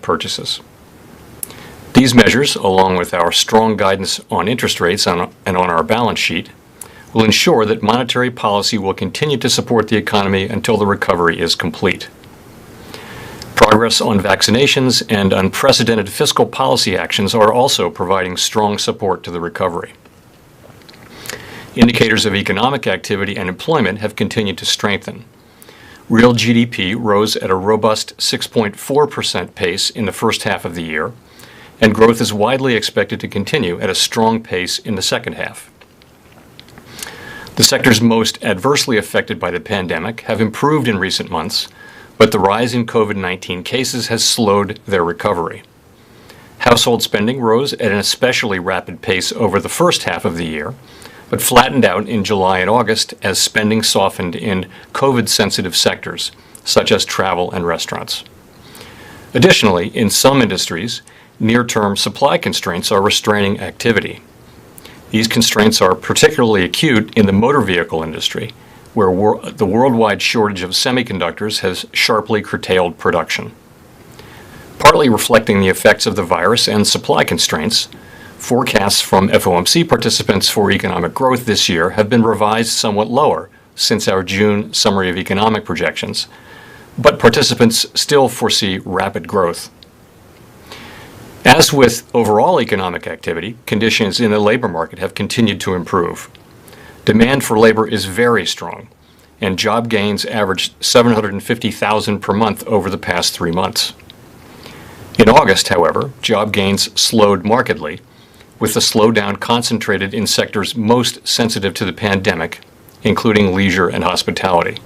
purchases. These measures, along with our strong guidance on interest rates and on our balance sheet, will ensure that monetary policy will continue to support the economy until the recovery is complete. Progress on vaccinations and unprecedented fiscal policy actions are also providing strong support to the recovery. Indicators of economic activity and employment have continued to strengthen. Real GDP rose at a robust 6.4% pace in the first half of the year, and growth is widely expected to continue at a strong pace in the second half. The sectors most adversely affected by the pandemic have improved in recent months, but the rise in COVID-19 cases has slowed their recovery. Household spending rose at an especially rapid pace over the first half of the year, but flattened out in July and August as spending softened in COVID-sensitive sectors, such as travel and restaurants. Additionally, in some industries, near-term supply constraints are restraining activity. These constraints are particularly acute in the motor vehicle industry, where the worldwide shortage of semiconductors has sharply curtailed production. Partly reflecting the effects of the virus and supply constraints, forecasts from FOMC participants for economic growth this year have been revised somewhat lower since our June summary of economic projections, but participants still foresee rapid growth. As with overall economic activity, conditions in the labor market have continued to improve. Demand for labor is very strong, and job gains averaged 750,000 per month over the past 3 months. In August, however, job gains slowed markedly, with the slowdown concentrated in sectors most sensitive to the pandemic, including leisure and hospitality.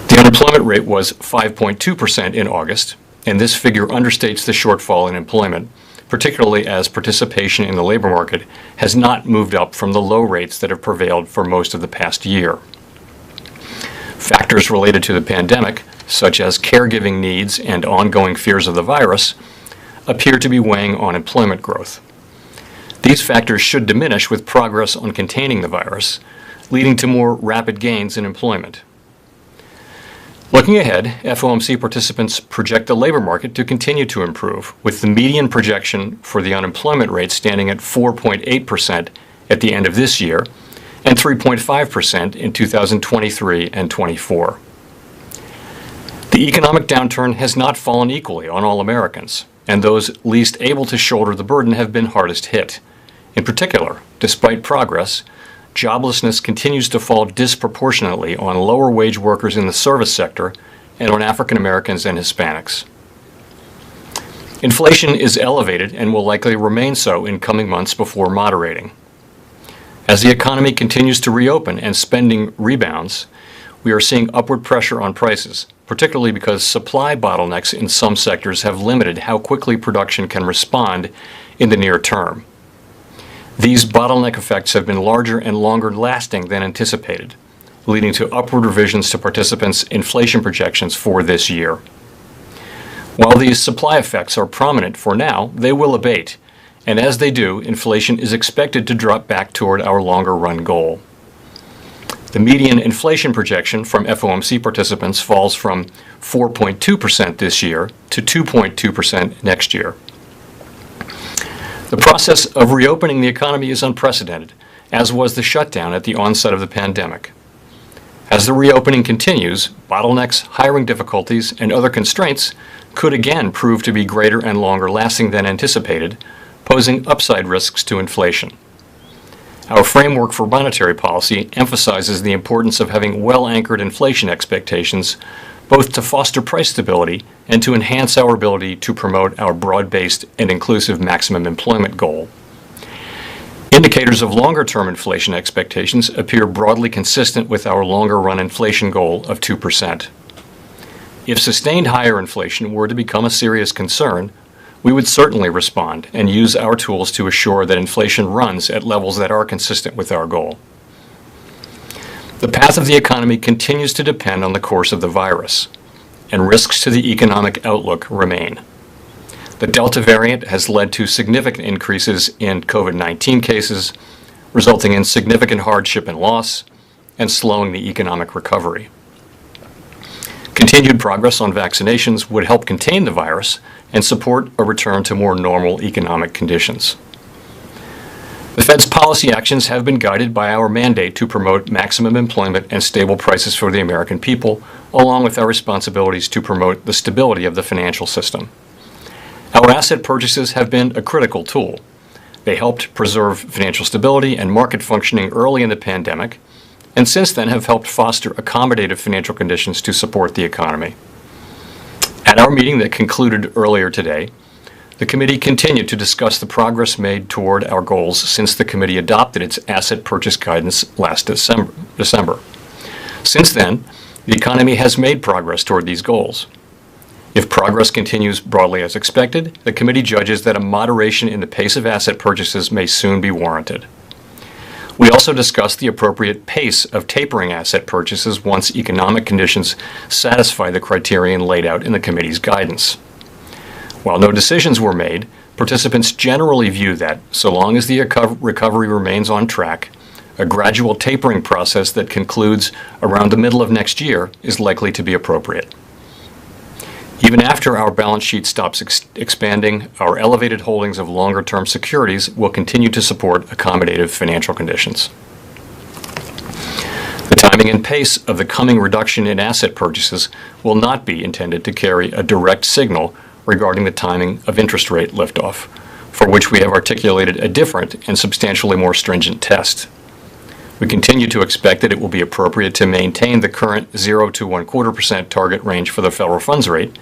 The unemployment rate was 5.2% in August, and this figure understates the shortfall in employment, particularly as participation in the labor market has not moved up from the low rates that have prevailed for most of the past year. Factors related to the pandemic, such as caregiving needs and ongoing fears of the virus, appear to be weighing on employment growth. These factors should diminish with progress on containing the virus, leading to more rapid gains in employment. Looking ahead, FOMC participants project the labor market to continue to improve, with the median projection for the unemployment rate standing at 4.8% at the end of this year and 3.5% in 2023 and 24. The economic downturn has not fallen equally on all Americans, and those least able to shoulder the burden have been hardest hit. In particular, despite progress, joblessness continues to fall disproportionately on lower wage workers in the service sector and on African Americans and Hispanics. Inflation is elevated and will likely remain so in coming months before moderating. As the economy continues to reopen and spending rebounds, we are seeing upward pressure on prices, particularly because supply bottlenecks in some sectors have limited how quickly production can respond in the near term. These bottleneck effects have been larger and longer lasting than anticipated, leading to upward revisions to participants' inflation projections for this year. While these supply effects are prominent for now, they will abate, and as they do, inflation is expected to drop back toward our longer-run goal. The median inflation projection from FOMC participants falls from 4.2% this year to 2.2% next year. The process of reopening the economy is unprecedented, as was the shutdown at the onset of the pandemic. As the reopening continues, bottlenecks, hiring difficulties, and other constraints could again prove to be greater and longer lasting than anticipated, posing upside risks to inflation. Our framework for monetary policy emphasizes the importance of having well-anchored inflation expectations, both to foster price stability and to enhance our ability to promote our broad-based and inclusive maximum employment goal. Indicators of longer-term inflation expectations appear broadly consistent with our longer-run inflation goal of 2%. If sustained higher inflation were to become a serious concern, we would certainly respond and use our tools to assure that inflation runs at levels that are consistent with our goal. The path of the economy continues to depend on the course of the virus, and risks to the economic outlook remain. The Delta variant has led to significant increases in COVID-19 cases, resulting in significant hardship and loss, and slowing the economic recovery. Continued progress on vaccinations would help contain the virus and support a return to more normal economic conditions. The Fed's policy actions have been guided by our mandate to promote maximum employment and stable prices for the American people, along with our responsibilities to promote the stability of the financial system. Our asset purchases have been a critical tool. They helped preserve financial stability and market functioning early in the pandemic, and since then have helped foster accommodative financial conditions to support the economy. At our meeting that concluded earlier today, the committee continued to discuss the progress made toward our goals since the committee adopted its asset purchase guidance last December. Since then, the economy has made progress toward these goals. If progress continues broadly as expected, the committee judges that a moderation in the pace of asset purchases may soon be warranted. We also discussed the appropriate pace of tapering asset purchases once economic conditions satisfy the criterion laid out in the committee's guidance. While no decisions were made, participants generally view that, so long as the recovery remains on track, a gradual tapering process that concludes around the middle of next year is likely to be appropriate. Even after our balance sheet stops expanding, our elevated holdings of longer-term securities will continue to support accommodative financial conditions. The timing and pace of the coming reduction in asset purchases will not be intended to carry a direct signal regarding the timing of interest rate liftoff, for which we have articulated a different and substantially more stringent test. We continue to expect that it will be appropriate to maintain the current 0 to 1/4% target range for the federal funds rate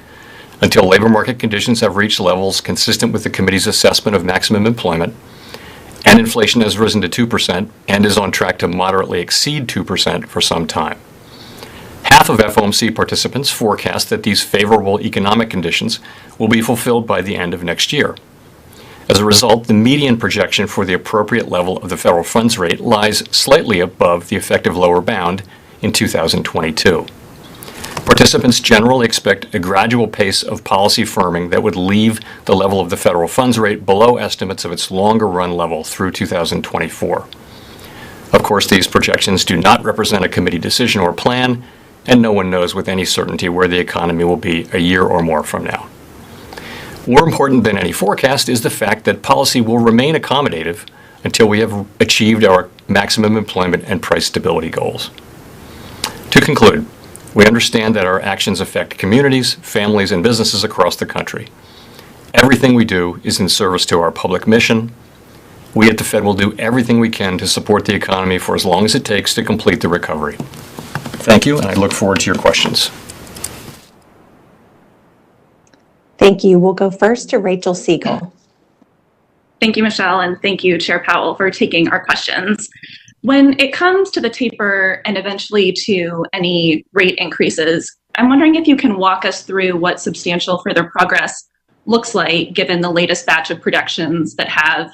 until labor market conditions have reached levels consistent with the committee's assessment of maximum employment, and inflation has risen to 2% and is on track to moderately exceed 2% for some time. Half of FOMC participants forecast that these favorable economic conditions will be fulfilled by the end of next year. As a result, the median projection for the appropriate level of the federal funds rate lies slightly above the effective lower bound in 2022. Participants generally expect a gradual pace of policy firming that would leave the level of the federal funds rate below estimates of its longer run level through 2024. Of course, these projections do not represent a committee decision or plan, and no one knows with any certainty where the economy will be a year or more from now. More important than any forecast is the fact that policy will remain accommodative until we have achieved our maximum employment and price stability goals. To conclude, we understand that our actions affect communities, families, and businesses across the country. Everything we do is in service to our public mission. We at the Fed will do everything we can to support the economy for as long as it takes to complete the recovery. Thank you, and I look forward to your questions. Thank you. We'll go first to Rachel Siegel. Thank you, Michelle, and thank you, Chair Powell, for taking our questions. When it comes to the taper and eventually to any rate increases, I'm wondering if you can walk us through what substantial further progress looks like given the latest batch of projections that have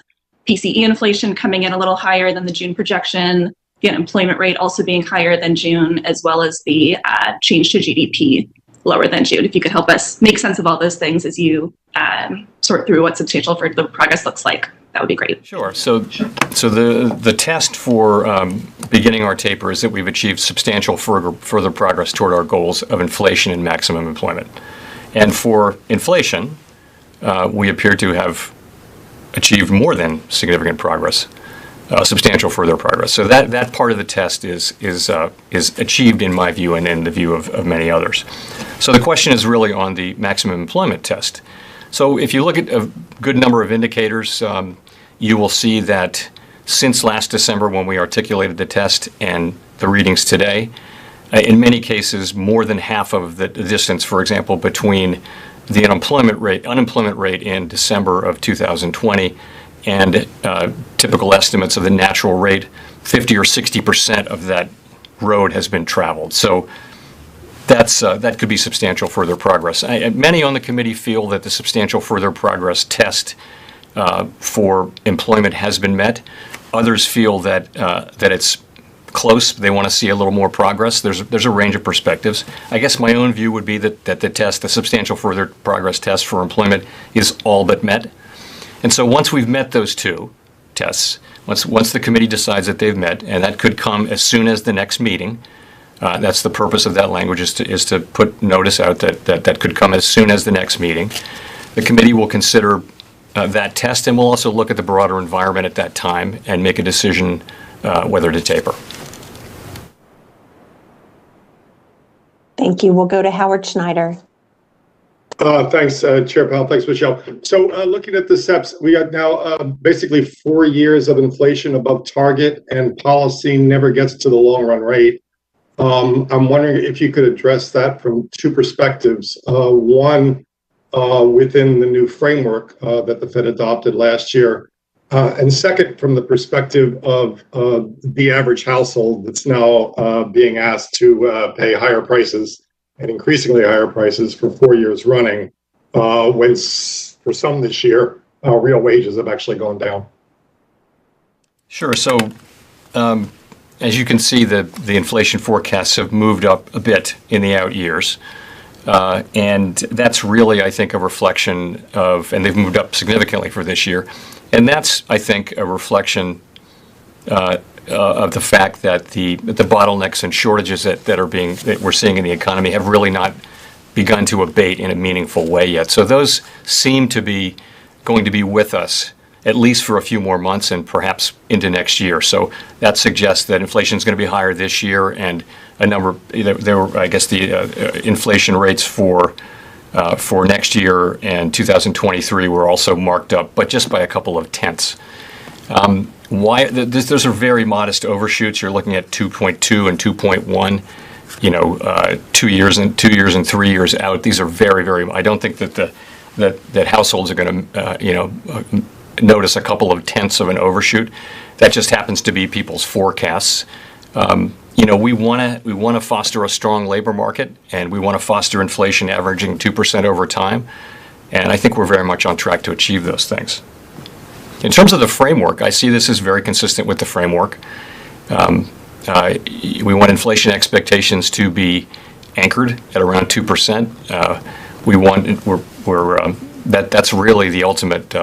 PCE inflation coming in a little higher than the June projection, the unemployment rate also being higher than June, as well as the change to GDP lower than June. If you could help us make sense of all those things as you sort through what substantial further progress looks like, that would be great. Sure. So the test for beginning our taper is that we've achieved substantial further progress toward our goals of inflation and maximum employment. And for inflation, we appear to have achieved more than significant progress, substantial further progress. So that part of the test is achieved in my view and in the view of many others. So the question is really on the maximum employment test. So if you look at a good number of indicators, you will see that since last December when we articulated the test and the readings today, in many cases more than half of the distance, for example, between the unemployment rate in December of 2020 and typical estimates of the natural rate, 50 or 60% of that road has been traveled. So that could be substantial further progress. Many on the committee feel that the substantial further progress test for employment has been met. Others feel that it's close. They want to see a little more progress. There's a range of perspectives. I guess my own view would be that the substantial further progress test for employment is all but met. And so once we've met those two tests, once the committee decides that they've met, and that could come as soon as the next meeting, That's the purpose of that language, is to put notice out that could come as soon as the next meeting. The committee will consider that test, and we'll also look at the broader environment at that time and make a decision whether to taper. Thank you. We'll go to Howard Schneider. Thanks, Chair Powell. Thanks, Michelle. So looking at the steps, we got now basically 4 years of inflation above target, and policy never gets to the long run rate. I'm wondering if you could address that from two perspectives. One, within the new framework that the Fed adopted last year. And second, from the perspective of the average household that's now being asked to pay higher prices and increasingly higher prices for 4 years running, when for some this year, real wages have actually gone down. Sure. So as you can see, the inflation forecasts have moved up a bit in the out years. And that's really, I think, a reflection of, and they've moved up significantly for this year. And that's, I think, a reflection of the fact that the bottlenecks and shortages that we're seeing in the economy have really not begun to abate in a meaningful way yet. So those seem to be going to be with us at least for a few more months and perhaps into next year. So that suggests that inflation is going to be higher this year, and a number, I guess the inflation rates for next year and 2023 were also marked up, but just by a couple of tenths. Those are very modest overshoots. You're looking at 2.2 and 2.1, 2 years and 3 years out. These are very, very. I don't think that households are going to notice a couple of tenths of an overshoot. That just happens to be people's forecasts. We want to foster a strong labor market, and we want to foster inflation averaging 2% over time. And I think we're very much on track to achieve those things. In terms of the framework, I see this as very consistent with the framework. We want inflation expectations to be anchored at around 2%. That's really the ultimate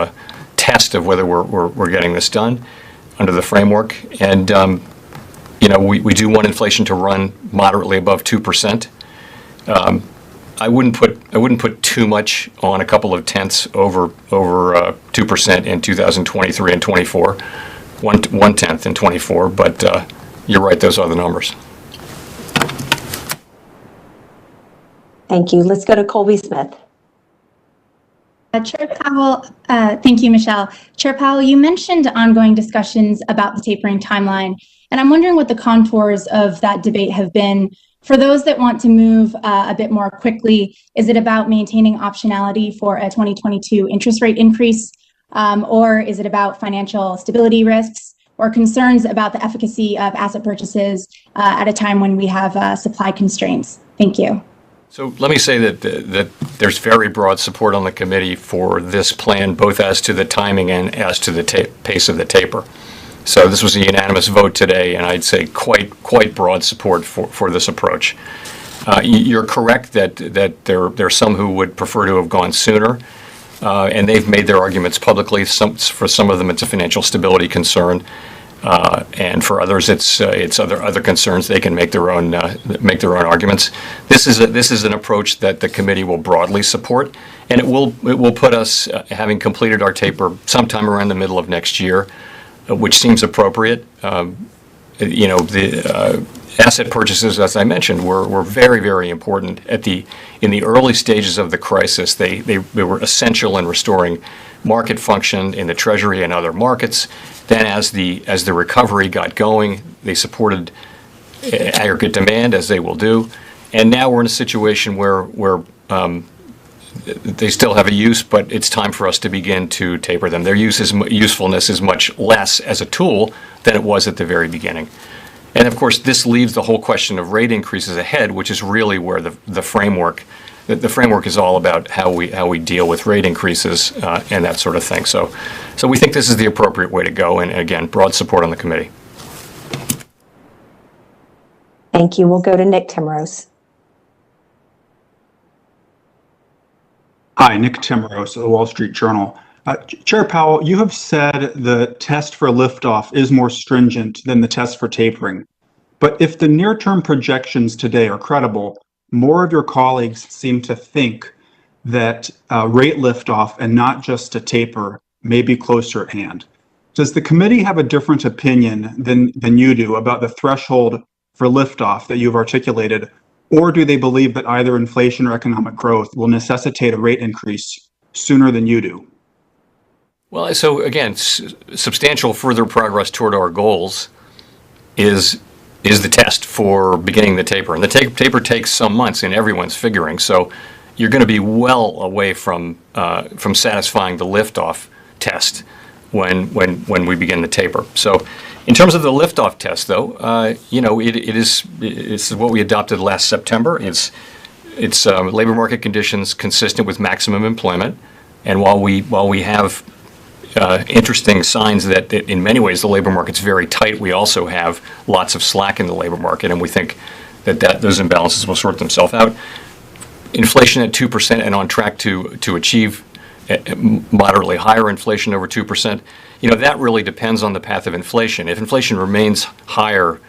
test of whether we're getting this done under the framework. And we do want inflation to run moderately above 2%. I wouldn't put too much on a couple of tenths over 2% in 2023 and 24, 1 tenth in 24. But you're right; those are the numbers. Thank you. Let's go to Colby Smith. Chair Powell, thank you, Michelle. Chair Powell, you mentioned ongoing discussions about the tapering timeline, and I'm wondering what the contours of that debate have been. For those that want to move a bit more quickly, is it about maintaining optionality for a 2022 interest rate increase, or is it about financial stability risks or concerns about the efficacy of asset purchases at a time when we have supply constraints? Thank you. So let me say that there's very broad support on the committee for this plan, both as to the timing and as to the pace of the taper. So this was a unanimous vote today, and I'd say quite broad support for this approach. You're correct that there are some who would prefer to have gone sooner, and they've made their arguments publicly. For some of them, it's a financial stability concern, and for others, it's other concerns. They can make their own arguments. This is an approach that the committee will broadly support, and it will put us, having completed our taper sometime around the middle of next year, which seems appropriate. The asset purchases, as I mentioned, were very, very important in the early stages of the crisis. They were essential in restoring market function in the Treasury and other markets. Then, as the recovery got going, they supported aggregate demand, as they will do. And now we're in a situation where they still have a use, but it's time for us to begin to taper them. Their usefulness is much less as a tool than it was at the very beginning. And of course, this leaves the whole question of rate increases ahead, which is really where the framework is all about, how we deal with rate increases and that sort of thing. So we think this is the appropriate way to go, and again, broad support on the committee. Thank you. We'll go to Nick Timrose. Hi, Nick Timrose of the Wall Street Journal. Chair Powell, you have said the test for liftoff is more stringent than the test for tapering. But if the near-term projections today are credible, more of your colleagues seem to think that rate liftoff and not just a taper may be closer at hand. Does the committee have a different opinion than you do about the threshold for liftoff that you've articulated, or do they believe that either inflation or economic growth will necessitate a rate increase sooner than you do? Well, so again, substantial further progress toward our goals is the test for beginning the taper. And the taper takes some months in everyone's figuring. So you're going to be well away from satisfying the liftoff test when we begin the taper. So in terms of the liftoff test, though, it's what we adopted last September. It's labor market conditions consistent with maximum employment. And while we have interesting signs that in many ways the labor market's very tight, we also have lots of slack in the labor market, and we think that those imbalances will sort themselves out. Inflation at 2% and on track to achieve moderately higher inflation over 2%, that really depends on the path of inflation. If inflation remains higher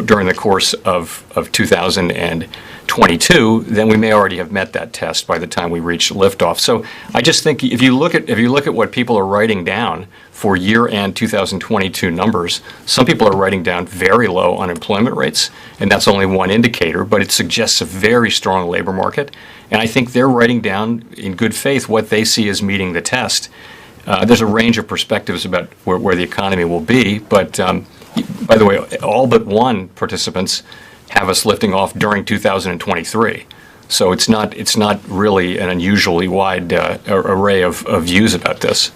during the course of 2022, then we may already have met that test by the time we reach liftoff. So I just think if you look at what people are writing down for year-end 2022 numbers, some people are writing down very low unemployment rates, and that's only one indicator, but it suggests a very strong labor market. And I think they're writing down in good faith what they see as meeting the test. There's a range of perspectives about where the economy will be, but by the way, all but one participants have us lifting off during 2023. So it's not really an unusually wide array of views about this.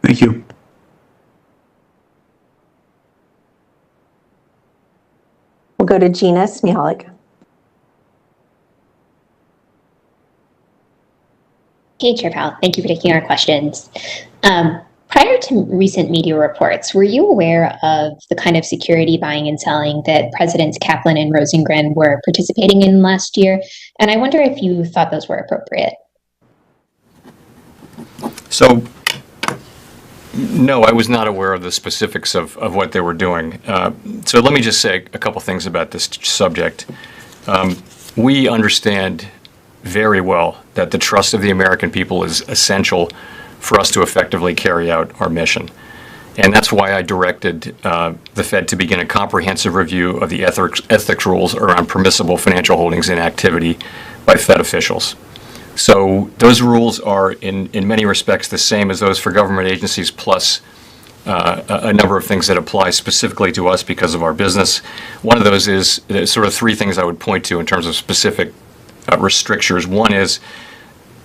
Thank you. We'll go to Gina Smialik. Hey, Chair Powell. Thank you for taking our questions. Prior to recent media reports, were you aware of the kind of security buying and selling that Presidents Kaplan and Rosengren were participating in last year? And I wonder if you thought those were appropriate. So, no, I was not aware of the specifics of what they were doing. So let me just say a couple things about this subject. We understand very well that the trust of the American people is essential for us to effectively carry out our mission. And that's why I directed the Fed to begin a comprehensive review of the ethics rules around permissible financial holdings and activity by Fed officials. So those rules are in many respects the same as those for government agencies, plus a number of things that apply specifically to us because of our business. One of those is sort of three things I would point to in terms of specific restrictions. One is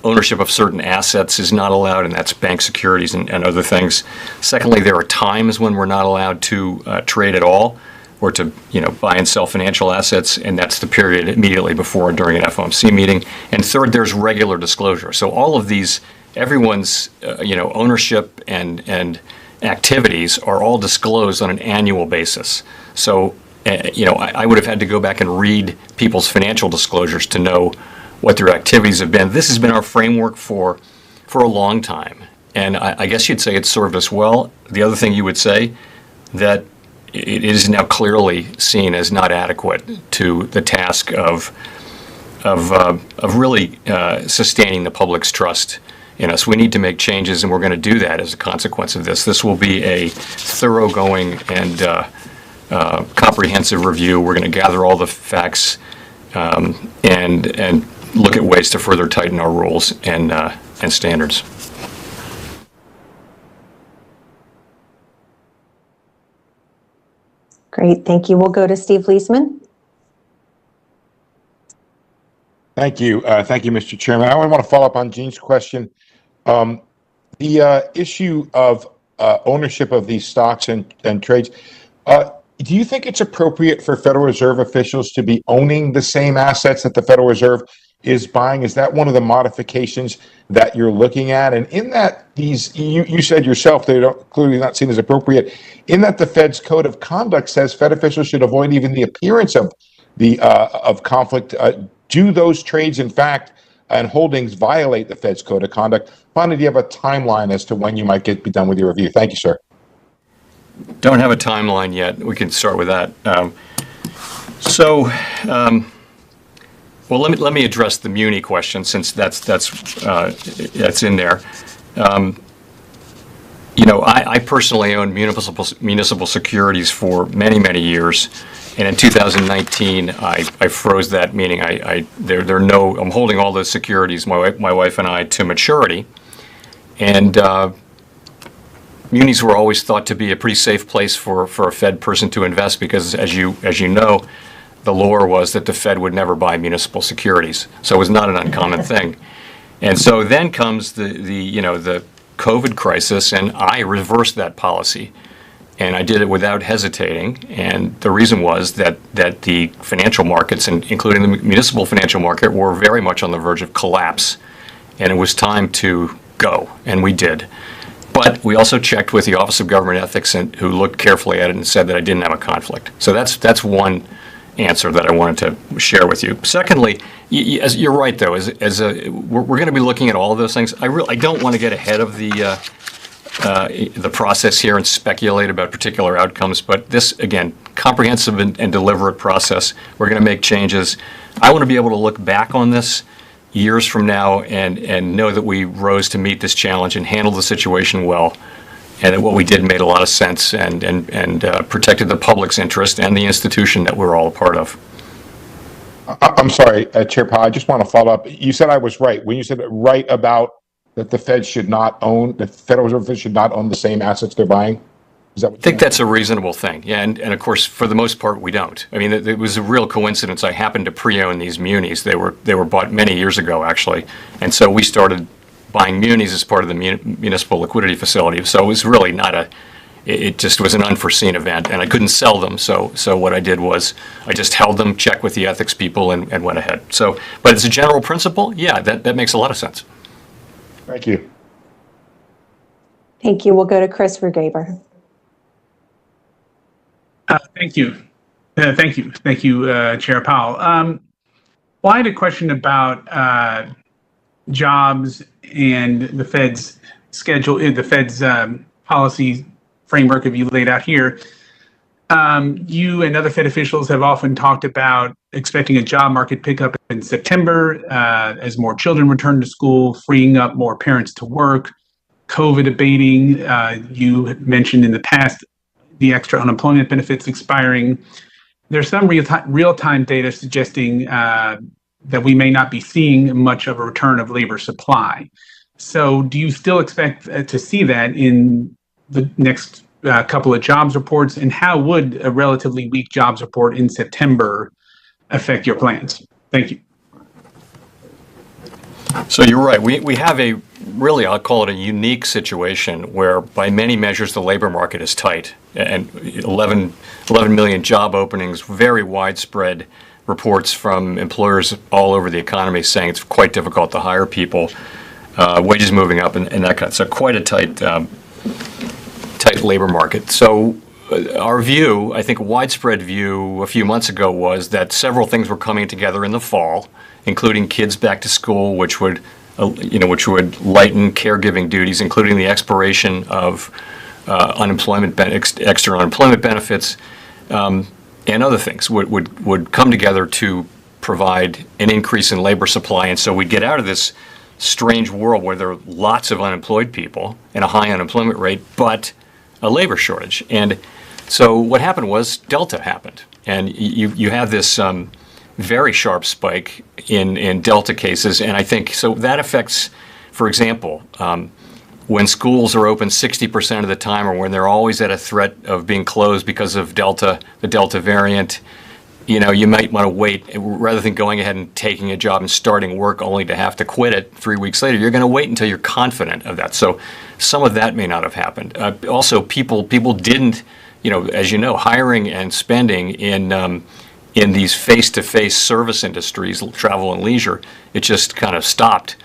ownership of certain assets is not allowed, and that's bank securities and other things. Secondly, there are times when we're not allowed to trade at all or to buy and sell financial assets, and that's the period immediately before and during an FOMC meeting. And third, there's regular disclosure. So all of these, everyone's ownership and activities are all disclosed on an annual basis. So I would have had to go back and read people's financial disclosures to know what their activities have been. This has been our framework for a long time, and I guess you'd say it's served us well. The other thing you would say, that it is now clearly seen as not adequate to the task of really sustaining the public's trust in us. We need to make changes, and we're going to do that as a consequence of this. This will be a thoroughgoing and comprehensive review. We're going to gather all the facts and look at ways to further tighten our rules and standards. Great, thank you. We'll go to Steve Leisman. Thank you. Thank you, Mr. Chairman. I want to follow up on Gene's question. The issue of ownership of these stocks and trades, do you think it's appropriate for Federal Reserve officials to be owning the same assets that the Federal Reserve is buying? Is that one of the modifications that you're looking at? And in that, you said yourself they don't clearly not seen as appropriate. In that, the Fed's code of conduct says Fed officials should avoid even the appearance of conflict. Do those trades, in fact, and holdings violate the Fed's code of conduct? Finally, do you have a timeline as to when you might be done with your review? Thank you, sir. Don't have a timeline yet. We can start with that. Well, let me address the muni question since that's in there. I personally owned municipal securities for many years, and in 2019 I froze that, meaning I'm holding all those securities, my wife and I, to maturity, and munis were always thought to be a pretty safe place for a Fed person to invest because, as you know, the lore was that the Fed would never buy municipal securities, so it was not an uncommon thing. And so then comes the COVID crisis, and I reversed that policy, and I did it without hesitating. And the reason was that the financial markets, and including the municipal financial market, were very much on the verge of collapse, and it was time to go, and we did. But we also checked with the Office of Government Ethics, who looked carefully at it and said that I didn't have a conflict. So that's one answer that I wanted to share with you. Secondly, you're right, though. We're going to be looking at all of those things. I don't want to get ahead of the process here and speculate about particular outcomes. But this, again, comprehensive and deliberate process. We're going to make changes. I want to be able to look back on this years from now and know that we rose to meet this challenge and handled the situation well, and that what we did made a lot of sense and protected the public's interest and the institution that we're all a part of. I'm sorry, Chair Powell, I just want to follow up. You said I was right. When you said right about that the Federal Reserve should not own the same assets they're buying? Is that what I think that's a reasonable thing. Yeah, and of course, for the most part, we don't. I mean, it was a real coincidence. I happened to pre-own these munis. They were bought many years ago, actually. And so we started buying munis as part of the municipal liquidity facility. So it was really it just was an unforeseen event, and I couldn't sell them. So what I did was I just held them, checked with the ethics people, and went ahead. So, but as a general principle, yeah, that makes a lot of sense. Thank you. Thank you. We'll go to Chris Vergaber. Thank you. Thank you, Chair Powell. Well, I had a question about jobs and the Fed's schedule, the Fed's policy framework you laid out here. You and other Fed officials have often talked about expecting a job market pickup in September as more children return to school, freeing up more parents to work, COVID abating. You mentioned in the past the extra unemployment benefits expiring. There's some real-time data suggesting that we may not be seeing much of a return of labor supply. So do you still expect to see that in the next couple of jobs reports? And how would a relatively weak jobs report in September affect your plans? Thank you. So you're right. We have really, I'll call it a unique situation where by many measures the labor market is tight, and 11 million job openings, very widespread reports from employers all over the economy saying it's quite difficult to hire people, wages moving up and that kind of, so quite a tight labor market. So our view, I think a widespread view a few months ago, was that several things were coming together in the fall, including kids back to school, which would lighten caregiving duties, including the expiration of extra unemployment benefits, and other things would come together to provide an increase in labor supply. And so we'd get out of this strange world where there are lots of unemployed people and a high unemployment rate, but a labor shortage. And so what happened was Delta happened, and you have this very sharp spike in Delta cases, and I think so that affects, for example, when schools are open 60% of the time, or when they're always at a threat of being closed because of the Delta variant. You might want to wait rather than going ahead and taking a job and starting work only to have to quit it 3 weeks later. You're going to wait until you're confident of that. So some of that may not have happened. Also, people didn't, as you know, hiring and spending in these face-to-face service industries, travel and leisure, it just kind of stopped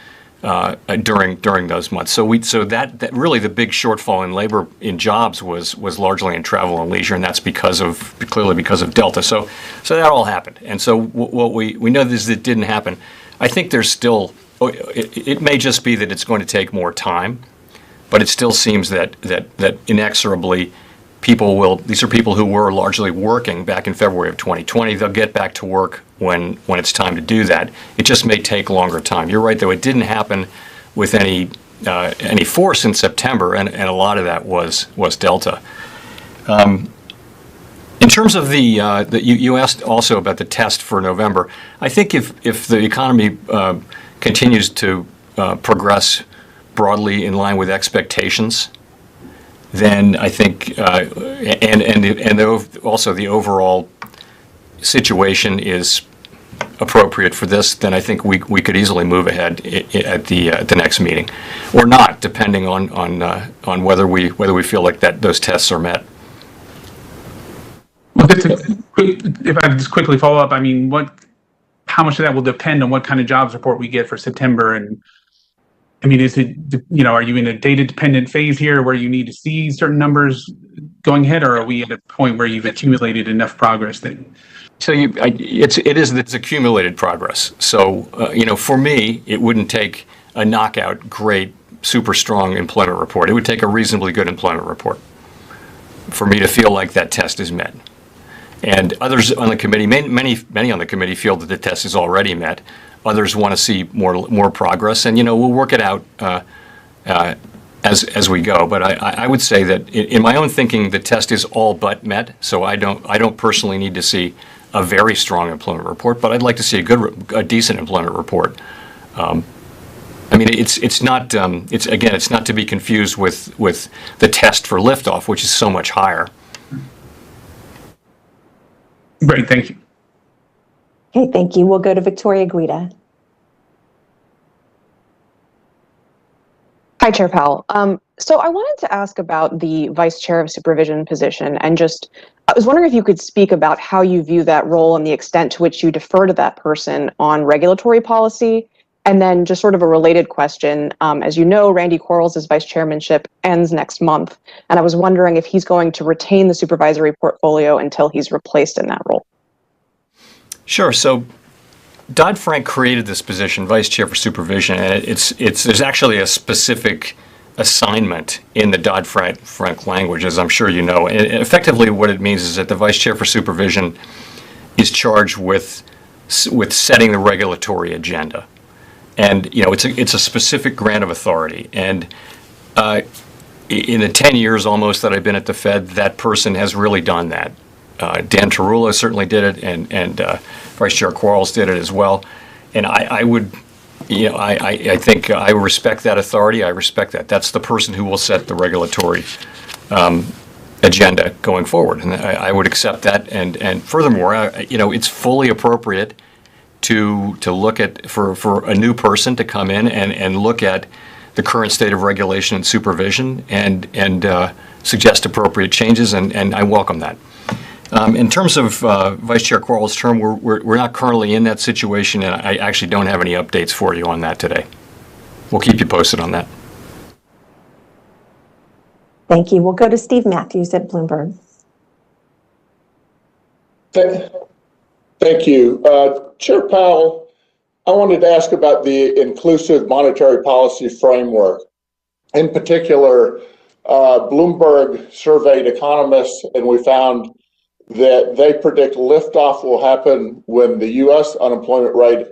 during those months. So that really the big shortfall in labor in jobs was largely in travel and leisure, and that's clearly because of Delta. So that all happened. And so what we know is that it didn't happen. I think there's still, it may just be that it's going to take more time, but it still seems that inexorably these are people who were largely working back in February of 2020. They'll get back to work when it's time to do that. It just may take longer time. You're right, though, it didn't happen with any force in September, and a lot of that was Delta. In terms of you asked also about the test for November. I think if the economy continues to progress broadly in line with expectations, then I think, also the overall situation is appropriate for this, then I think we could easily move ahead at the next meeting, or not, depending on whether we feel like that those tests are met. Well, if I just quickly follow up, I mean, how much of that will depend on what kind of jobs report we get for September? And I mean, is it, are you in a data-dependent phase here where you need to see certain numbers going ahead, or are we at a point where you've accumulated enough progress that? So it's accumulated progress. So for me, it wouldn't take a knockout, great, super strong employment report. It would take a reasonably good employment report for me to feel like that test is met. And others on the committee, many on the committee feel that the test is already met. Others want to see more progress, and we'll work it out as we go. But I would say that in my own thinking, the test is all but met. So I don't personally need to see a very strong employment report, but I'd like to see a decent employment report. I mean, it's not to be confused with the test for liftoff, which is so much higher. Great, thank you. Okay, thank you. We'll go to Victoria Guida. Hi, Chair Powell. So I wanted to ask about the Vice Chair of Supervision position, and I was wondering if you could speak about how you view that role and the extent to which you defer to that person on regulatory policy. And then just sort of a related question, as you know, Randy Quarles' vice chairmanship ends next month, and I was wondering if he's going to retain the supervisory portfolio until he's replaced in that role. Sure. So Dodd-Frank created this position, vice chair for supervision, and there's actually a specific assignment in the Dodd-Frank language, as I'm sure you know. And effectively, what it means is that the vice chair for supervision is charged with setting the regulatory agenda. And it's a specific grant of authority. And in the 10 years almost that I've been at the Fed, that person has really done that. Dan Tarullo certainly did it, and Vice Chair Quarles did it as well. And I think I respect that authority. I respect that. That's the person who will set the regulatory agenda going forward, and I would accept that. And furthermore, it's fully appropriate to look at for a new person to come in and look at the current state of regulation and supervision and suggest appropriate changes, and I welcome that. In terms of Vice Chair Quarles' term, we're not currently in that situation, and I actually don't have any updates for you on that today. We'll keep you posted on that. Thank you. We'll go to Steve Matthews at Bloomberg. Thank you. Chair Powell, I wanted to ask about the inclusive monetary policy framework. In particular, Bloomberg surveyed economists, and we found that they predict liftoff will happen when the U.S. unemployment rate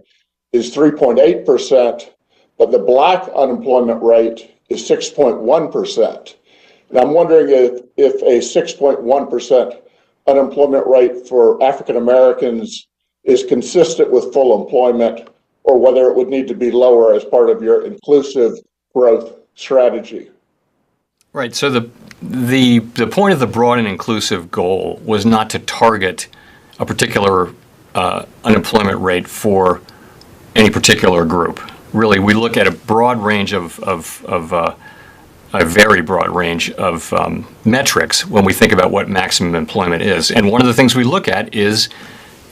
is 3.8%, but the Black unemployment rate is 6.1%. And I'm wondering if a 6.1% unemployment rate for African Americans is consistent with full employment, or whether it would need to be lower as part of your inclusive growth strategy. Right. So the point of the broad and inclusive goal was not to target a particular unemployment rate for any particular group. Really, we look at a broad range a very broad range of metrics when we think about what maximum employment is. And one of the things we look at is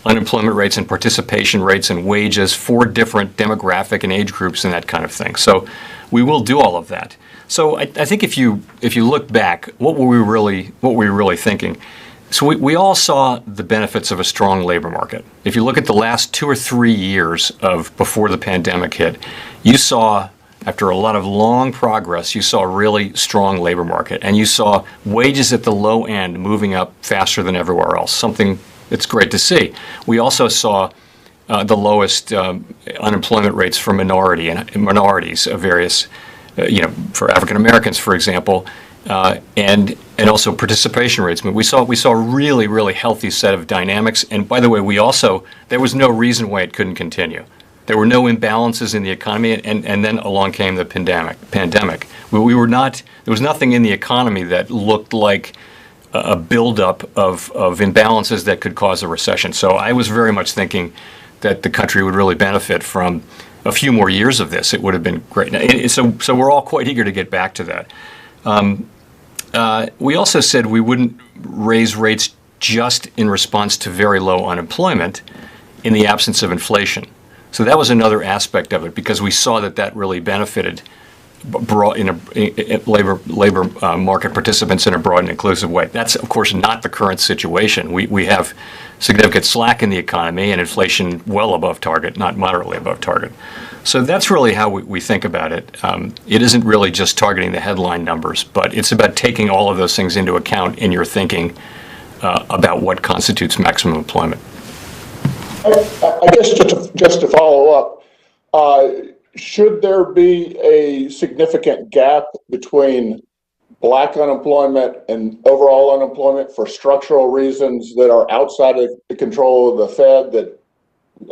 unemployment rates and participation rates and wages for different demographic and age groups and that kind of thing. So we will do all of that. So I think if you look back, what were we really thinking? So we all saw the benefits of a strong labor market. If you look at the last 2 or 3 years of before the pandemic hit, you saw after a lot of long progress, you saw a really strong labor market, and you saw wages at the low end moving up faster than everywhere else, something that's great to see. We also saw the lowest unemployment rates for minorities of various, for African Americans, for example, and also participation rates. I mean, we saw a really, really healthy set of dynamics. And by the way, there was no reason why it couldn't continue. There were no imbalances in the economy, and then along came the pandemic. There was nothing in the economy that looked like a buildup of imbalances that could cause a recession. So I was very much thinking that the country would really benefit from a few more years of this. It would have been great. So we're all quite eager to get back to that. We also said we wouldn't raise rates just in response to very low unemployment in the absence of inflation. So that was another aspect of it, because we saw that really benefited labor market participants in a broad and inclusive way. That's, of course, not the current situation. We have significant slack in the economy and inflation well above target, not moderately above target. So that's really how we think about it. It isn't really just targeting the headline numbers, but it's about taking all of those things into account in your thinking about what constitutes maximum employment. I guess just to follow up, should there be a significant gap between black unemployment and overall unemployment for structural reasons that are outside of the control of the Fed that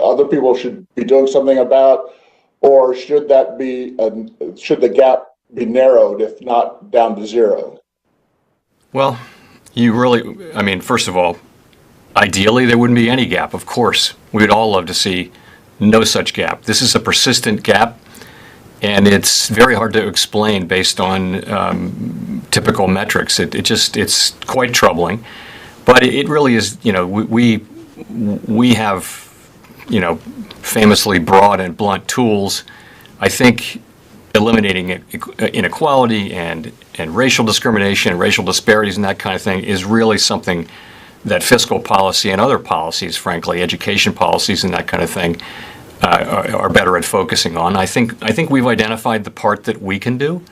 other people should be doing something about, or should the gap be narrowed, if not down to zero? Well, first of all, ideally, there wouldn't be any gap, of course. We would all love to see no such gap. This is a persistent gap, and it's very hard to explain based on typical metrics. It's quite troubling, but it really is. We have famously broad and blunt tools. I think eliminating inequality and racial discrimination and racial disparities and that kind of thing is really something that fiscal policy and other policies, frankly, education policies and that kind of thing, are better at focusing on. I think we've identified the part that we can do,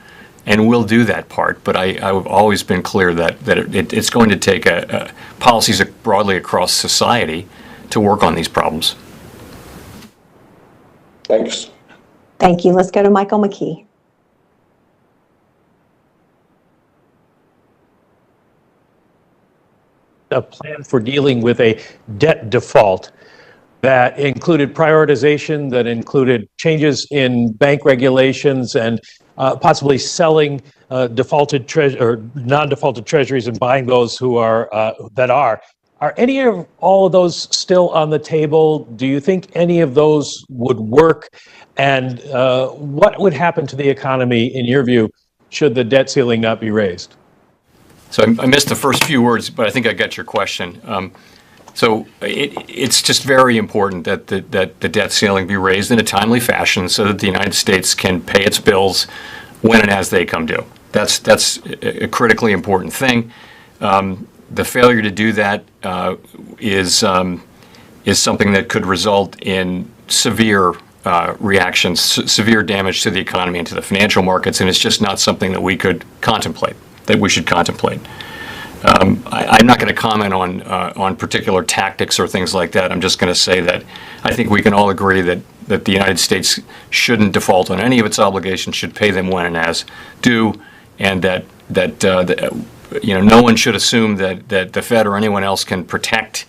and we'll do that part. But I've always been clear that it's going to take policies broadly across society to work on these problems. Thanks. Thank you. Let's go to Michael McKee. A plan for dealing with a debt default that included prioritization, that included changes in bank regulations, and possibly selling defaulted or non-defaulted treasuries and buying those who are that are. Are any of all of those still on the table? Do you think any of those would work? And what would happen to the economy, in your view, should the debt ceiling not be raised? So I missed the first few words, but I think I got your question. So it's just very important that the debt ceiling be raised in a timely fashion so that the United States can pay its bills when and as they come due. That's a critically important thing. The failure to do that is something that could result in severe reactions, severe damage to the economy and to the financial markets, and it's just not something that we should contemplate. I'm not going to comment on particular tactics or things like that. I'm just going to say that I think we can all agree that the United States shouldn't default on any of its obligations, should pay them when and as due, and that no one should assume that the Fed or anyone else can protect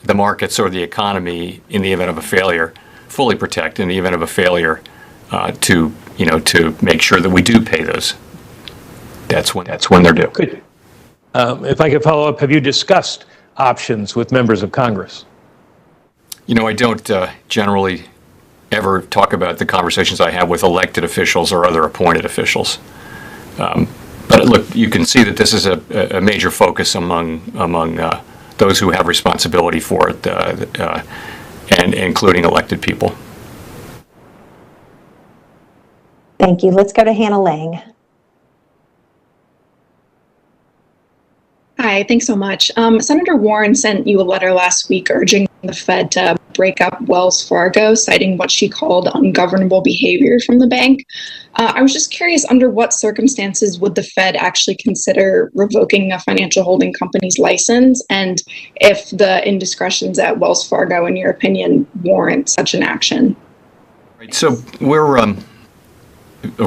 the markets or the economy in the event of a failure, fully protect in the event of a failure to make sure that we do pay those. That's when they're due. Good. If I could follow up, have you discussed options with members of Congress? I don't generally ever talk about the conversations I have with elected officials or other appointed officials. But look, you can see that this is a major focus among those who have responsibility for it, and including elected people. Thank you. Let's go to Hannah Lang. Hi, thanks so much. Senator Warren sent you a letter last week urging the Fed to break up Wells Fargo, citing what she called ungovernable behavior from the bank. I was just curious, under what circumstances would the Fed actually consider revoking a financial holding company's license, and if the indiscretions at Wells Fargo, in your opinion, warrant such an action? Right. So we're, of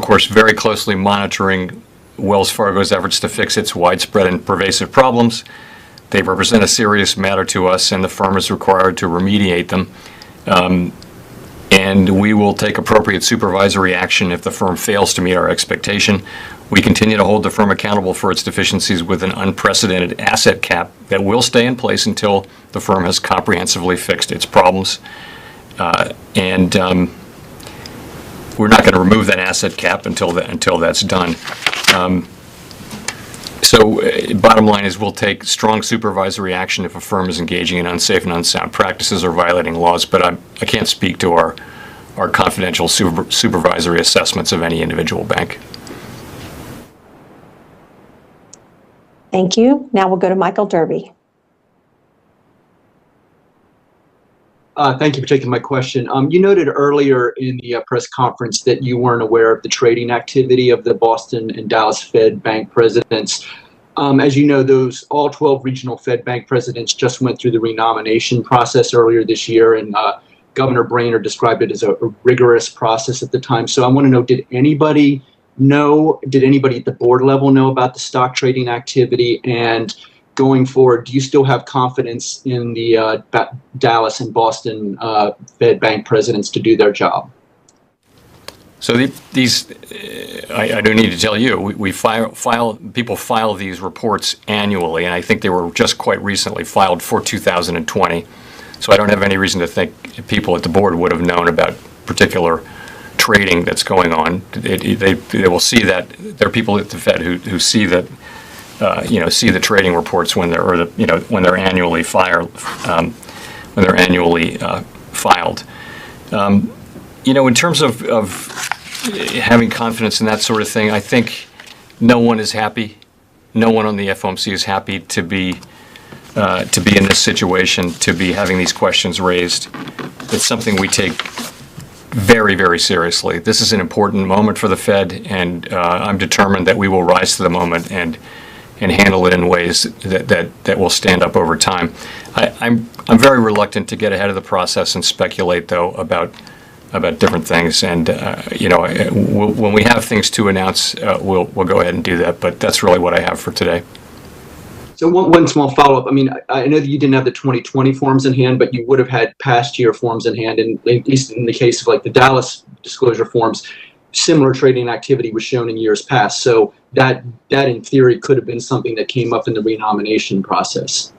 course, very closely monitoring Wells Fargo's efforts to fix its widespread and pervasive problems. They represent a serious matter to us, and the firm is required to remediate them. And we will take appropriate supervisory action if the firm fails to meet our expectation. We continue to hold the firm accountable for its deficiencies with an unprecedented asset cap that will stay in place until the firm has comprehensively fixed its problems. And we're not going to remove that asset cap until that's done. So bottom line is we'll take strong supervisory action if a firm is engaging in unsafe and unsound practices or violating laws, but I can't speak to our confidential supervisory assessments of any individual bank. Thank you. Now we'll go to Michael Derby. Thank you for taking my question. You noted earlier in the press conference that you weren't aware of the trading activity of the Boston and Dallas Fed bank presidents. As you know, all 12 regional Fed bank presidents just went through the renomination process earlier this year, and Governor Brainerd described it as a rigorous process at the time. So I want to know, did anybody at the board level know about the stock trading activity? And going forward, do you still have confidence in the Dallas and Boston Fed bank presidents to do their job? So these, I don't need to tell you, people file these reports annually, and I think they were just quite recently filed for 2020. So I don't have any reason to think people at the board would have known about particular trading that's going on. They will see that. There are people at the Fed who see that. See the trading reports when they're annually filed. In terms of having confidence in that sort of thing, I think no one is happy. No one on the FOMC is happy to be in this situation, to be having these questions raised. It's something we take very, very seriously. This is an important moment for the Fed, and I'm determined that we will rise to the moment and handle it in ways that will stand up over time. I'm very reluctant to get ahead of the process and speculate, though, about different things. And when we have things to announce, we'll go ahead and do that. But that's really what I have for today. So one small follow-up. I mean, I know that you didn't have the 2020 forms in hand, but you would have had past year forms in hand. And at least in the case of like the Dallas disclosure forms, similar trading activity was shown in years past. So that in theory could have been something that came up in the renomination process.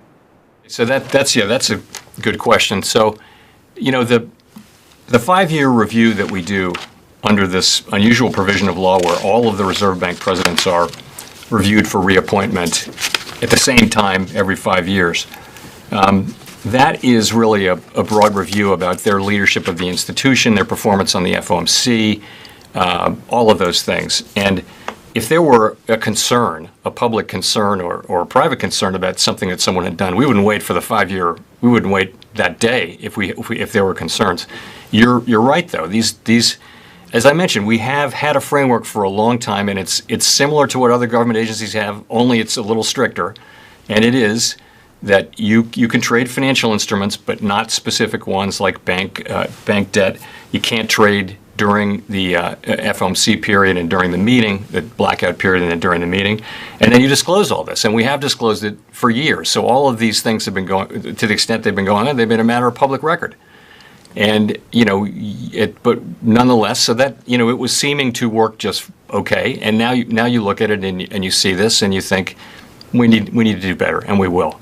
So that's a good question. So, the 5-year review that we do under this unusual provision of law where all of the Reserve Bank presidents are reviewed for reappointment at the same time every 5 years. That is really a broad review about their leadership of the institution, their performance on the FOMC, all of those things. And if there were a concern, a public concern or a private concern about something that someone had done, we wouldn't wait for the 5-year. We wouldn't wait that day if there were concerns. You're right, though. These, as I mentioned, we have had a framework for a long time, and it's similar to what other government agencies have. Only it's a little stricter, and it is that you can trade financial instruments, but not specific ones like bank debt. You can't trade during the FOMC period and during the meeting, the blackout period, and then during the meeting. And then you disclose all this. And we have disclosed it for years. So all of these things have been going, to the extent they've been going on, they've been a matter of public record. And, but nonetheless, so that, it was seeming to work just okay. And now you look at it and you see this and you think, we need to do better, and we will.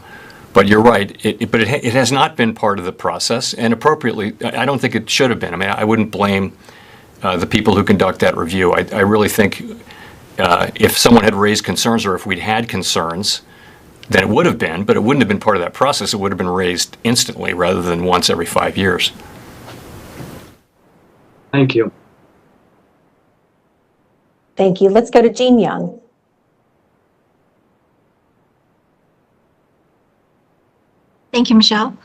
But you're right, but it has not been part of the process, and appropriately, I don't think it should have been. I mean, I wouldn't blame the people who conduct that review. I really think if someone had raised concerns or if we'd had concerns, then it would have been, but it wouldn't have been part of that process. It would have been raised instantly rather than once every 5 years. Thank you. Thank you. Let's go to Jean Young. Thank you, Michelle.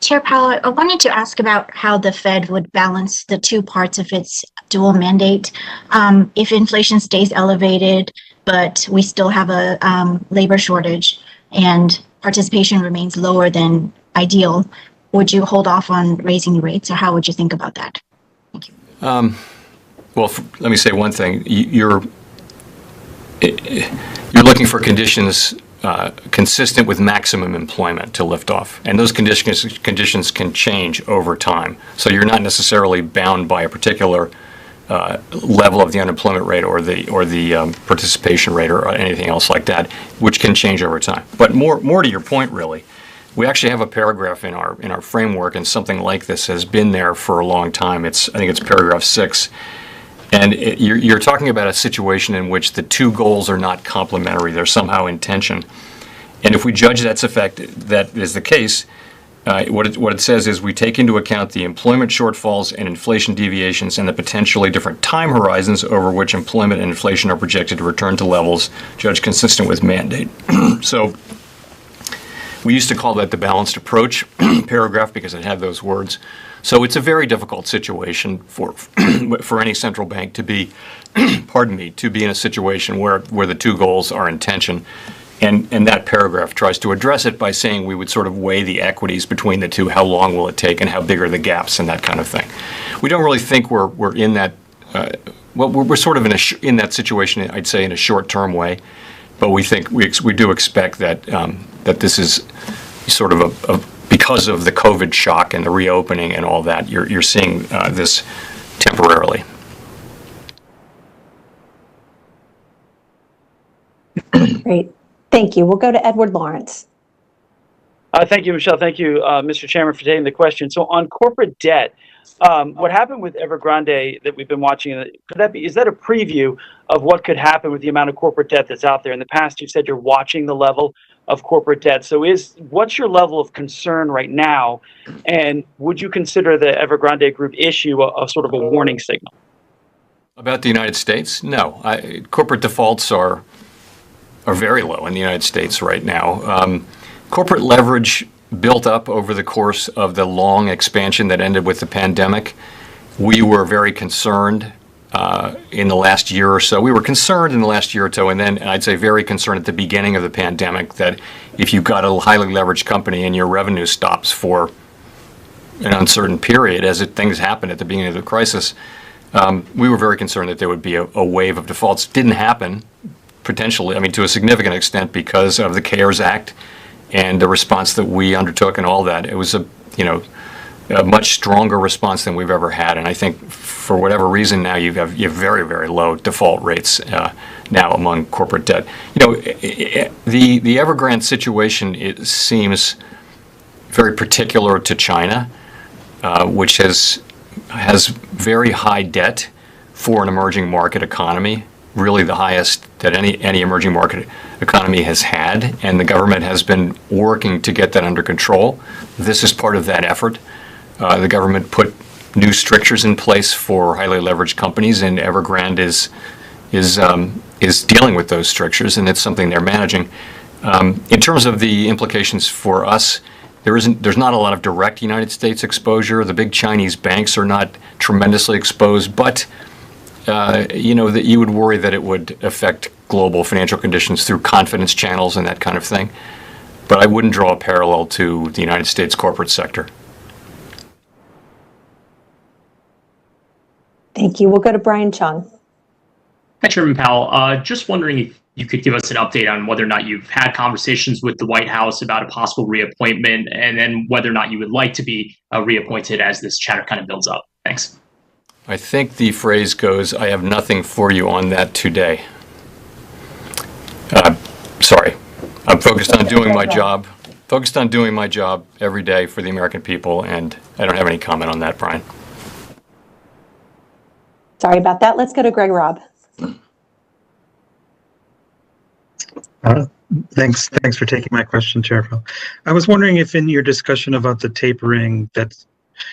Chair Powell, I wanted to ask about how the Fed would balance the two parts of its dual mandate. If inflation stays elevated, but we still have a labor shortage and participation remains lower than ideal, would you hold off on raising rates, or how would you think about that? Thank you. Well, let me say one thing. You're looking for conditions consistent with maximum employment to lift off, and those conditions can change over time. So you're not necessarily bound by a particular level of the unemployment rate or the participation rate or anything else like that, which can change over time. But more to your point, really, we actually have a paragraph in our framework, and something like this has been there for a long time. I think it's paragraph 6. And you're talking about a situation in which the two goals are not complementary; they're somehow in tension. And if we judge that is the case, what it says is we take into account the employment shortfalls and inflation deviations and the potentially different time horizons over which employment and inflation are projected to return to levels judged consistent with mandate. So we used to call that the balanced approach paragraph because it had those words. So it's a very difficult situation for any central bank to be, to be in a situation where the two goals are in tension. And that paragraph tries to address it by saying we would sort of weigh the equities between the two, how long will it take, and how big are the gaps, and that kind of thing. We don't really think we're in that, we're sort of in that situation, I'd say, in a short-term way. But we think, we do expect that that this is sort of because of the COVID shock and the reopening and all that, you're seeing this temporarily. Great. Thank you. We'll go to Edward Lawrence. Thank you, Michelle. Thank you, Mr. Chairman, for taking the question. So on corporate debt, what happened with Evergrande that we've been watching, is that a preview of what could happen with the amount of corporate debt that's out there? In the past, you've said you're watching the level of corporate debt. So what's your level of concern right now? And would you consider the Evergrande Group issue a sort of a warning signal? About the United States? No. Corporate defaults are very low in the United States right now. Corporate leverage built up over the course of the long expansion that ended with the pandemic. We were very concerned in the last year or so. We were concerned in the last year or so, and then I'd say very concerned at the beginning of the pandemic that if you've got a highly leveraged company and your revenue stops for an uncertain period, as things happened at the beginning of the crisis, we were very concerned that there would be a wave of defaults. Didn't happen, potentially, to a significant extent because of the CARES Act and the response that we undertook and all that. It was a much stronger response than we've ever had. And I think for whatever reason now you have very, very low default rates now among corporate debt. The Evergrande situation, it seems very particular to China, which has very high debt for an emerging market economy, really the highest that any emerging market economy has had, and the government has been working to get that under control. This is part of that effort. The government put new strictures in place for highly leveraged companies, and Evergrande is dealing with those strictures, and it's something they're managing. In terms of the implications for us, there's not a lot of direct United States exposure. The big Chinese banks are not tremendously exposed, but that you would worry that it would affect global financial conditions through confidence channels and that kind of thing. But I wouldn't draw a parallel to the United States corporate sector. Thank you. We'll go to Brian Chung. Hi, Chairman Powell. Just wondering if you could give us an update on whether or not you've had conversations with the White House about a possible reappointment, and then whether or not you would like to be reappointed as this chatter kind of builds up. Thanks. I think the phrase goes, I have nothing for you on that today. Sorry. I'm focused on doing my job. Focused on doing my job every day for the American people, and I don't have any comment on that, Brian. Sorry about that. Let's go to Greg Robb. Thanks for taking my question, Chair Powell. I was wondering if in your discussion about the tapering, that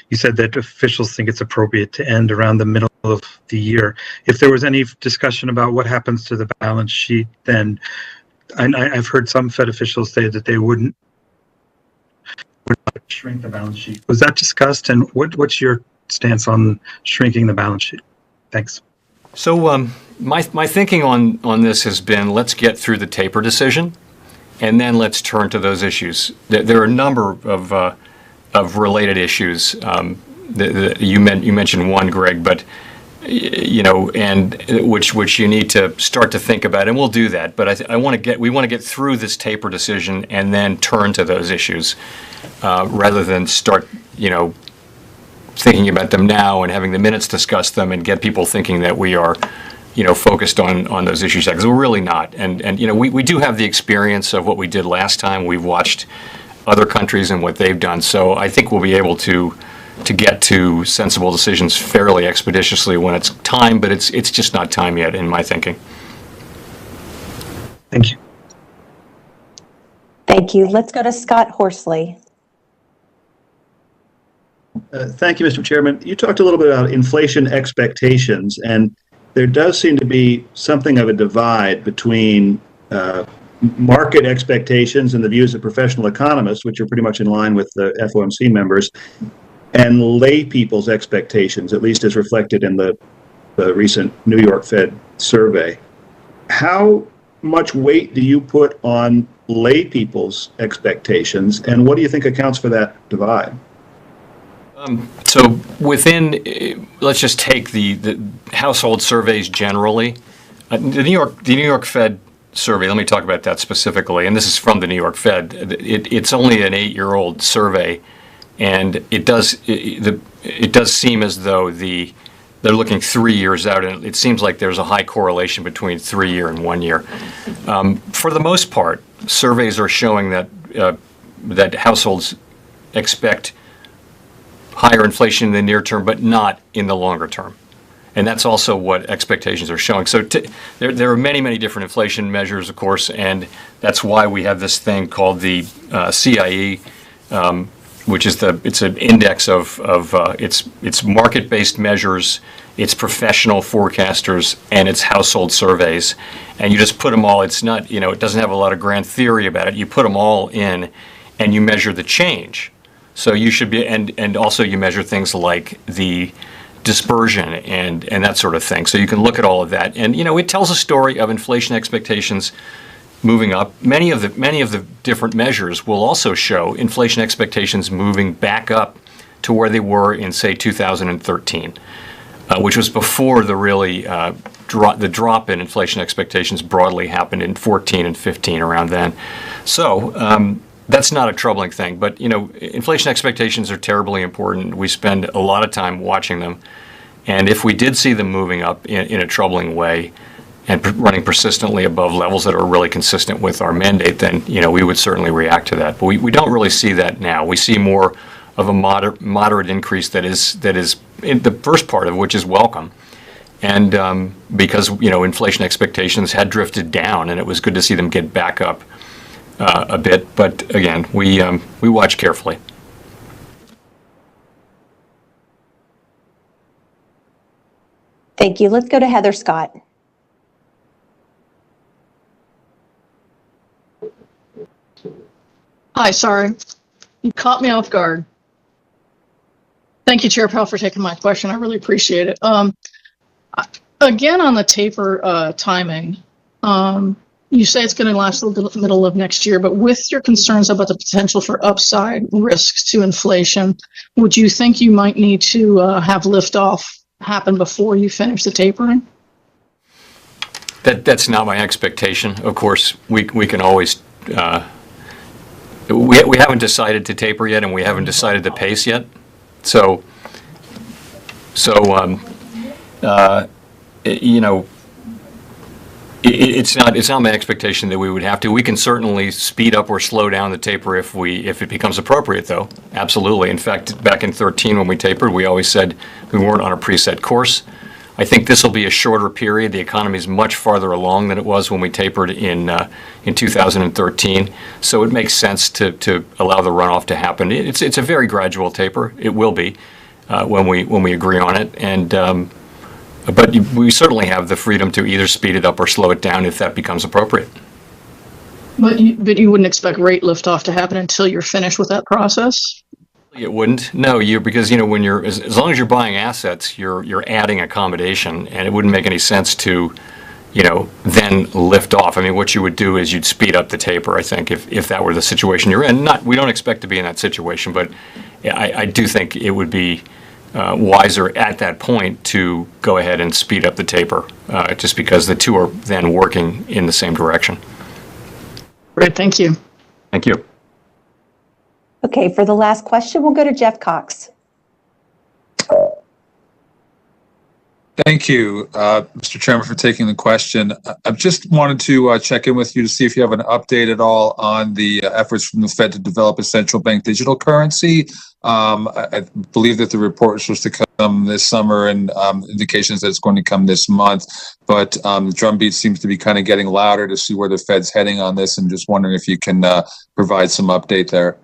you said that officials think it's appropriate to end around the middle of the year. If there was any discussion about what happens to the balance sheet, then I've heard some Fed officials say that they would shrink the balance sheet. Was that discussed, and what's your stance on shrinking the balance sheet? Thanks. So my thinking on this has been, let's get through the taper decision, and then let's turn to those issues. There are a number of related issues. You mentioned one, Greg, but and which you need to start to think about, and we'll do that. But we want to get through this taper decision and then turn to those issues, rather than start thinking about them now and having the minutes discuss them and get people thinking that we are focused on those issues, because we're really not. And we do have the experience of what we did last time. We've watched other countries and what they've done, so I think we'll be able to get to sensible decisions fairly expeditiously when it's time, but it's just not time yet in my thinking. Thank you. Thank you. Let's go to Scott Horsley. Thank you, Mr. Chairman. You talked a little bit about inflation expectations, and there does seem to be something of a divide between market expectations and the views of professional economists, which are pretty much in line with the FOMC members, and lay people's expectations, at least as reflected in the recent New York Fed survey. How much weight do you put on lay people's expectations, and what do you think accounts for that divide? So within, let's just take the household surveys generally. The New York Fed survey, let me talk about that specifically, and this is from the New York Fed. It's only an 8-year-old survey, and it does seem as though they're looking 3 years out, and it seems like there's a high correlation between 3 year and 1 year. For the most part, surveys are showing that households expect higher inflation in the near term, but not in the longer term. And that's also what expectations are showing. So there are many, many different inflation measures, of course, and that's why we have this thing called the CIE, which is it's an index of it's market-based measures, it's professional forecasters, and it's household surveys. And you just put them all. It's not, it doesn't have a lot of grand theory about it. You put them all in, and you measure the change. So you should be, and also you measure things like the dispersion and that sort of thing. So you can look at all of that, and it tells a story of inflation expectations moving up. Many of the different measures will also show inflation expectations moving back up to where they were in, say, 2013, which was before the drop in inflation expectations broadly happened in 14 and 15, around then. So that's not a troubling thing, but inflation expectations are terribly important. We spend a lot of time watching them, and if we did see them moving up in a troubling way and running persistently above levels that are really consistent with our mandate, then we would certainly react to that. But we don't really see that now. We see more of a moderate increase that is in the first part of which is welcome, and because inflation expectations had drifted down, and it was good to see them get back up a bit, but again, we watch carefully. Thank you. Let's go to Heather Scott. Hi, sorry. You caught me off guard. Thank you, Chair Powell, for taking my question. I really appreciate it. Again, on the taper timing, you say it's going to last until the middle of next year, but with your concerns about the potential for upside risks to inflation, would you think you might need to have liftoff happen before you finish the tapering? That's not my expectation. Of course, we can always. We haven't decided to taper yet, and we haven't decided the pace yet. So it's not my expectation that we would have to. We can certainly speed up or slow down the taper if it becomes appropriate, though. Absolutely. In fact, back in 2013 when we tapered, we always said we weren't on a preset course. I think this will be a shorter period. The economy is much farther along than it was when we tapered in 2013. So it makes sense to allow the runoff to happen. It's a very gradual taper. It will be when we agree on it, and. But we certainly have the freedom to either speed it up or slow it down if that becomes appropriate. But you wouldn't expect rate liftoff to happen until you're finished with that process? It wouldn't. No, because when you're as long as you're buying assets, you're adding accommodation, and it wouldn't make any sense to, then lift off. I mean, what you would do is you'd speed up the taper. I think if that were the situation you're in. We don't expect to be in that situation, but I do think it would be wiser at that point to go ahead and speed up the taper, just because the two are then working in the same direction. Great, thank you. Thank you. Okay, for the last question, we'll go to Jeff Cox. Thank you, Mr. Chairman, for taking the question. I just wanted to check in with you to see if you have an update at all on the efforts from the Fed to develop a central bank digital currency. I believe that the report was supposed to come this summer, and indications that it's going to come this month. But the drumbeat seems to be kind of getting louder to see where the Fed's heading on this, and just wondering if you can provide some update there.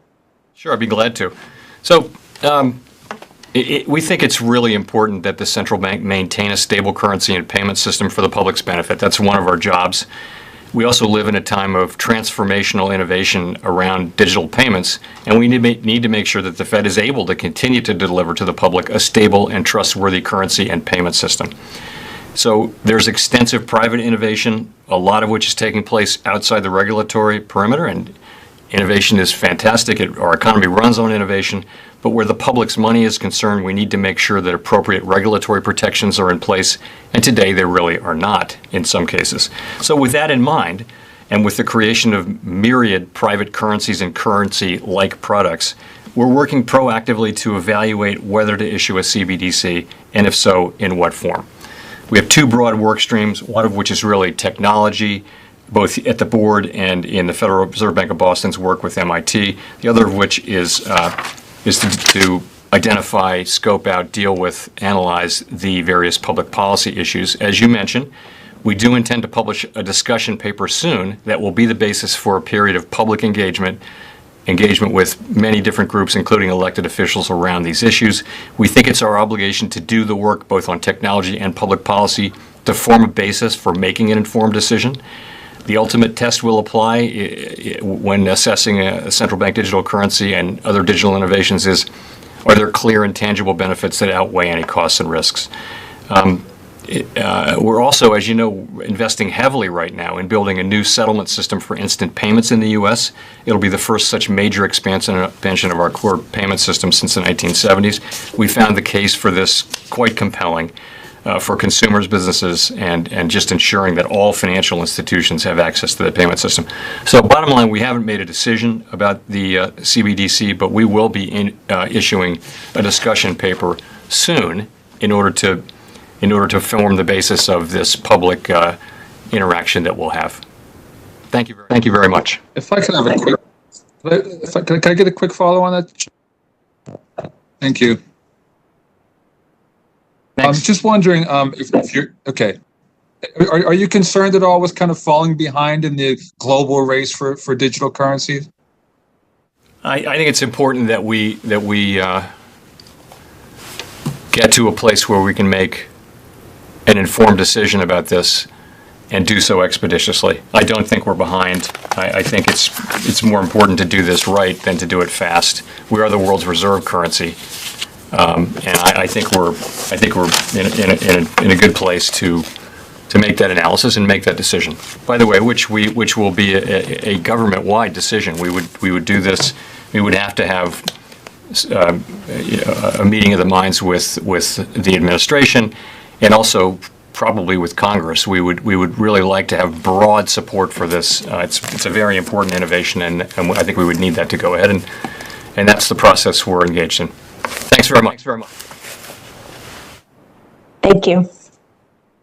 Sure, I'd be glad to. So we think it's really important that the central bank maintain a stable currency and payment system for the public's benefit. That's one of our jobs. We also live in a time of transformational innovation around digital payments, and we need to make sure that the Fed is able to continue to deliver to the public a stable and trustworthy currency and payment system. So there's extensive private innovation, a lot of which is taking place outside the regulatory perimeter, and innovation is fantastic. Our economy runs on innovation, but where the public's money is concerned, we need to make sure that appropriate regulatory protections are in place, and today they really are not in some cases. So with that in mind, and with the creation of myriad private currencies and currency-like products, we're working proactively to evaluate whether to issue a CBDC, and if so, in what form. We have two broad work streams, one of which is really technology, both at the board and in the Federal Reserve Bank of Boston's work with MIT. The other of which is to identify, scope out, deal with, analyze the various public policy issues. As you mentioned, we do intend to publish a discussion paper soon that will be the basis for a period of public engagement with many different groups, including elected officials, around these issues. We think it's our obligation to do the work both on technology and public policy to form a basis for making an informed decision. The ultimate test will apply when assessing a central bank digital currency and other digital innovations is, are there clear and tangible benefits that outweigh any costs and risks? We're also, as you know, investing heavily right now in building a new settlement system for instant payments in the U.S. It'll be the first such major expansion of our core payment system since the 1970s. We found the case for this quite compelling for consumers, businesses, and just ensuring that all financial institutions have access to the payment system. So bottom line, we haven't made a decision about the CBDC, but we will be issuing a discussion paper soon in order to form the basis of this public interaction that we'll have. Thank you very much. If I can have a quick, can I get a quick follow on that? Thank you. I'm just wondering if you're okay. Are you concerned at all with kind of falling behind in the global race for digital currencies? I think it's important that we get to a place where we can make an informed decision about this and do so expeditiously. I don't think we're behind. I think it's more important to do this right than to do it fast. We are the world's reserve currency. And I think we're in a good place to make that analysis and make that decision. By the way, which will be a government-wide decision. We would do this. We would have to have a meeting of the minds with the administration, and also probably with Congress. We would really like to have broad support for this. It's a very important innovation, and I think we would need that to go ahead, and that's the process we're engaged in. Thanks very much. Thank you.